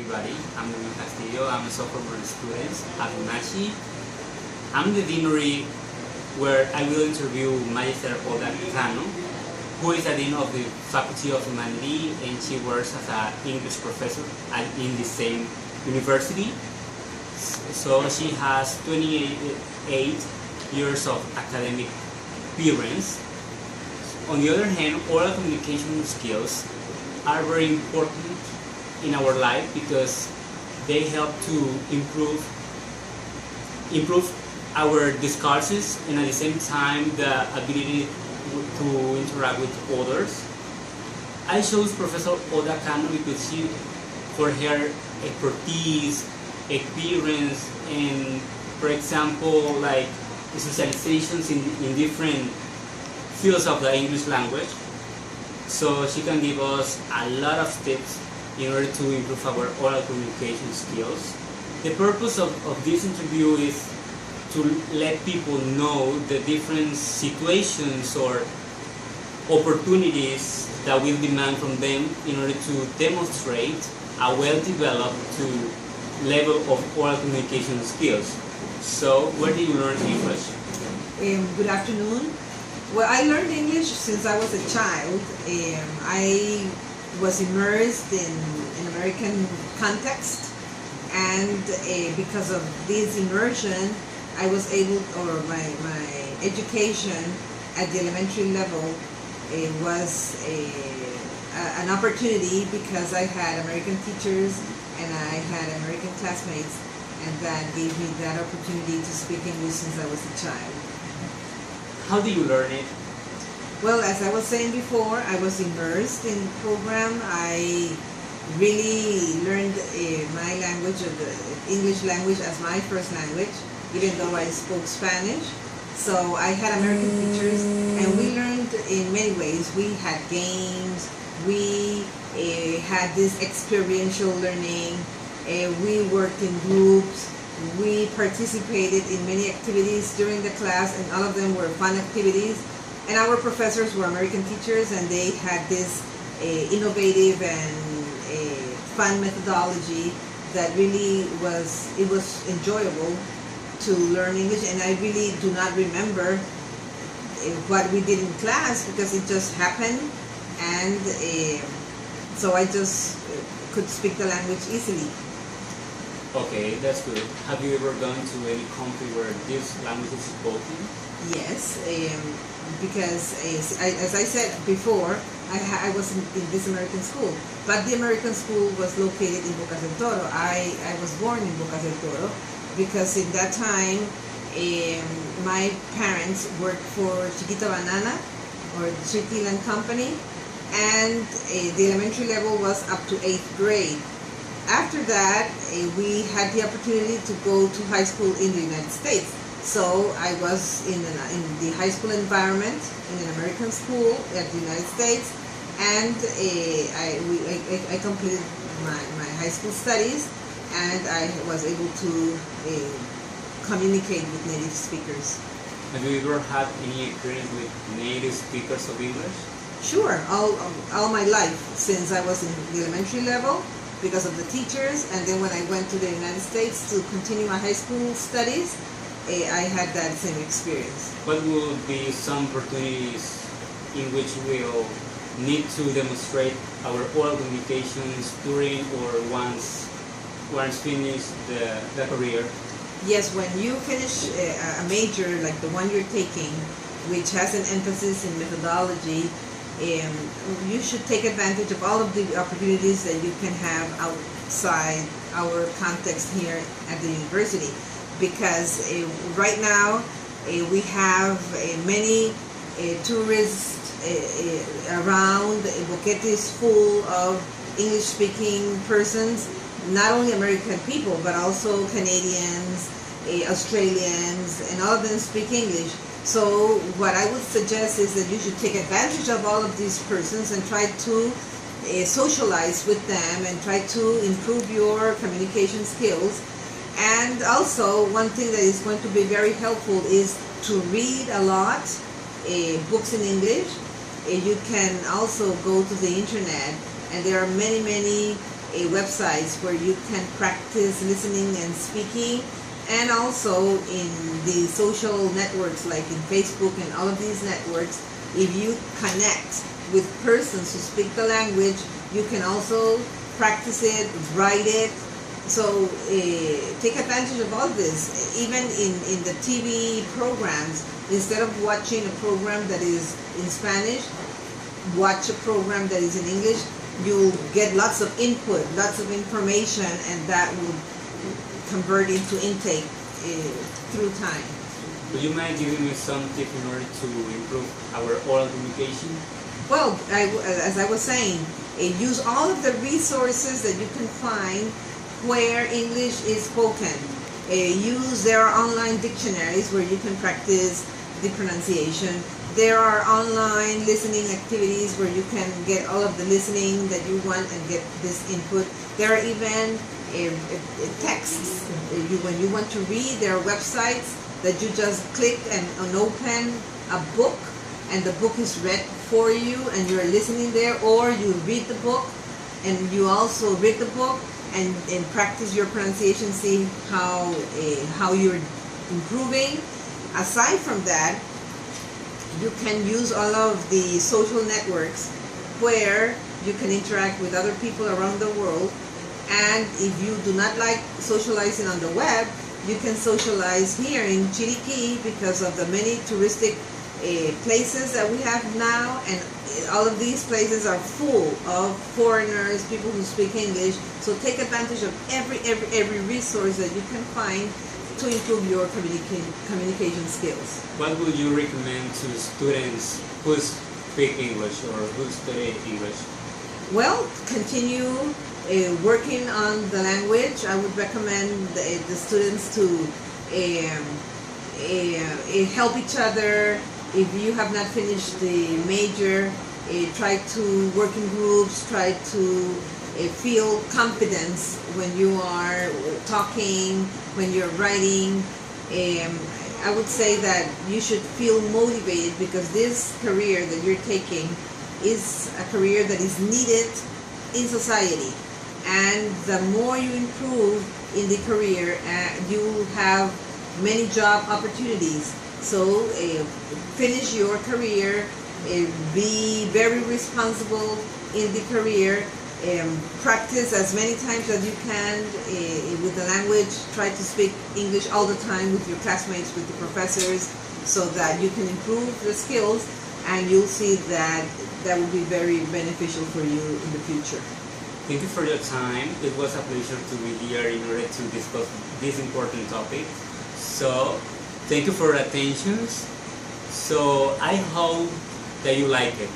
everybody. I'm Domingo Castillo. I'm a sophomore student at UNACHI. I'm the deanery where I will interview Magister Oda Cano, who is the dean of the Faculty of Humanity, and she works as an English professor in the same university. So she has 28 years of academic experience. On the other hand, oral communication skills are very important in our life because they help to improve our discourses and at the same time the ability to interact with others. I chose Professor Oda Cano because for her expertise, experience, and for example, like specializations in different fields of the English language. So she can give us a lot of tips in order to improve our oral communication skills. The purpose of this interview is to let people know the different situations or opportunities that will demand from them in order to demonstrate a well-developed level of oral communication skills. So, where did you learn English? Good afternoon. Well, I learned English since I was a child. I was immersed in American context, and because of this immersion, I was able, or my education at the elementary level was an opportunity because I had American teachers and I had American classmates, and that gave me that opportunity to speak English since I was a child. How do you learn it? Well, as I was saying before, I was immersed in the program. I really learned my language, or the English language, as my first language, even though I spoke Spanish. So I had American teachers, and we learned in many ways. We had games, we had this experiential learning, we worked in groups, we participated in many activities during the class, and all of them were fun activities. And our professors were American teachers, and they had this innovative and fun methodology that really was enjoyable to learn English. And I really do not remember what we did in class because it just happened, and so I just could speak the language easily. Okay, that's good. Have you ever gone to any country where this language is spoken? Yes, because as I said before, I was in this American school, but the American school was located in Bocas del Toro. I was born in Bocas del Toro because in that time my parents worked for Chiquita Banana, or the Street Land Company, and the elementary level was up to 8th grade. After that, we had the opportunity to go to high school in the United States. So I was in the high school environment, in an American school at the United States, and I completed my high school studies, and I was able to communicate with native speakers. Have you ever had any experience with native speakers of English? Sure, all my life, since I was in the elementary level, because of the teachers, and then when I went to the United States to continue my high school studies, I had that same experience. What will be some opportunities in which we'll need to demonstrate our oral communications during or once finished the career? Yes, when you finish a major like the one you're taking, which has an emphasis in methodology, you should take advantage of all of the opportunities that you can have outside our context here at the university, because right now we have many tourists around. Boquete is full of English-speaking persons, not only American people but also Canadians, Australians, and all of them speak English. So what I would suggest is that you should take advantage of all of these persons and try to socialize with them and try to improve your communication skills. And also, one thing that is going to be very helpful is to read a lot, books in English. You can also go to the internet, and there are many websites where you can practice listening and speaking, and also in the social networks like in Facebook and all of these networks. If you connect with persons who speak the language, you can also practice it, write it. So take advantage of all this. Even in the TV programs, instead of watching a program that is in Spanish, watch a program that is in English. You'll get lots of input, lots of information, and that will convert into intake through time. Would you mind giving me some tips in order to improve our oral communication? Well, as I was saying, use all of the resources that you can find where English is spoken. There are online dictionaries where you can practice the pronunciation. There are online listening activities where you can get all of the listening that you want and get this input. There are even texts. When you want to read, there are websites that you just click and open a book, and the book is read for you, and you're listening there, or you read the book and you also read the book and practice your pronunciation, see how you're improving. Aside from that, you can use all of the social networks where you can interact with other people around the world. And if you do not like socializing on the web, you can socialize here in Chiriquí because of the many touristic places that we have now, and all of these places are full of foreigners, people who speak English. So take advantage of every resource that you can find to improve your communication skills. What would you recommend to students who speak English or who study English? Well, continue working on the language. I would recommend the students to help each other. If you have not finished the major, try to work in groups, try to feel confidence when you are talking, when you're writing. I would say that you should feel motivated because this career that you're taking is a career that is needed in society. And the more you improve in the career, you will have many job opportunities. So finish your career, be very responsible in the career, practice as many times as you can with the language. Try to speak English all the time with your classmates, with the professors, so that you can improve the skills, and you'll see that that will be very beneficial for you in the future. Thank you for your time. It was a pleasure to be here in order to discuss this important topic. So, thank you for your attention. So, I hope that you like it.